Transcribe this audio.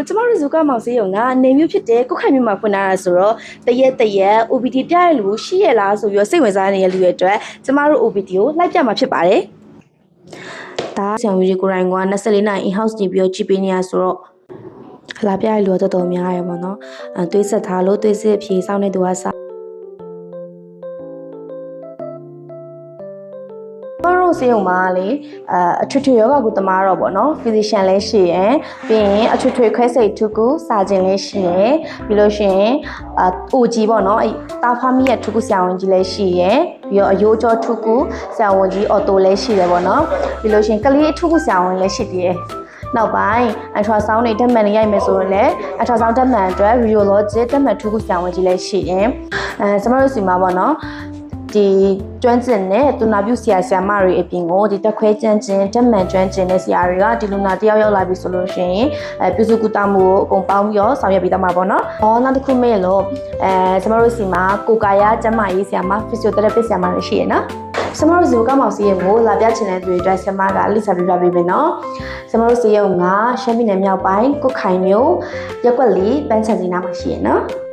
ကျမတို့ဇူကမောင်စေးရုံကနေမျိုးဖြစ်တဲ့ကိုခိုင်မျိုးမှာဖွင့်လာတာဆိုတော့တရက် OPD ပြရလို့ရှိရလားဆိုပြီးစိတ်ဝင်စားနေတဲ့လူတွေအတွက်ကျမတို့ OPD ကိုလိုက်ပြမှာဖြစ်ပါတယ်ဒါဆောင်ရွေးကိုရိုင်းက24နိုင် in-house နေပြီးကြည့်ပေးနေရဆိုတော့လာပြရလို့တော်တော်များရပေါ့နော်တွေးဆက်ထားလို့တွေးစစ်အဖြေစောင့်နေသူကစားစေယုံမှာလေအထွေထွေယောဂကုသမားတော့ပေါ့နော် physician လည်းရှိရယ်ပြီးရင်အထွေထွေခွဲစိတ်ထုကူစာခြင်းလည်းရှိရယ်ပြီးလို့ရှိရင်OG ပေါ့နော်အဲ့တာဖာမီရဲ့ထုကူဆရာဝန်ကြီးလည်းရှိရယ်ပြီးတော့အယိုးကျော်ထုကူဆရာဝန်ကြီးအော်တိုလည်းရှိတယ်ပေါ့နော်ပြီးလို့ရှိရင်ကလေးထုကူဆရာဝန်လည်းရှိသေးတယ်နောက်ပိုင်း ultrasound တွေတက်မှန်နေရိုက်မယ်ဆိုတော့လည်း ultrasound တက်မှန်အတွက် radiology တက်မှန်ထုကူဆရာဝန်ကြီးလည်းရှိရယ်ကျမတို့စီမှာပေါ့နော်ဒီကျွမ်းကျင်တဲ့သူနာပြုဆရာမတွေအပြင်ကိုဒီတက်ခွဲကျန်းကျင်တက်မှန်ကျွမ်းကျင်တဲ့ဆရာတွေကဒီလူနာတယောက်ရောက်လာပြီဆိုလို့ရှိရင်ပြုစုကူတာမှုကိုအကုန်ပေါင်းပြီးတော့ဆောင်ရွက်ပေးသွားမှာပေါ့နော်။နောက်တစ်ခုမေးလို့ကျမတို့စီမှာကိုကာယကျန်းမာရေးဆရာမ physiotherapist ဆရာမတွေရှိရနော်။ကျမတို့ဇီဝကမောင်စီရုံကိုလာပြချင်တဲ့သူတွေအတွက်ဆရာမကလိစာပြပြပေးမယ်နော်။ကျမတို့စီရုံကရှမ်းပြည်နယ်မြောက်ပိုင်းကုတ်ခိုင်မြို့ရပ်ကွက်၄ပန်းချန်စီနာမှာရှိရနော်။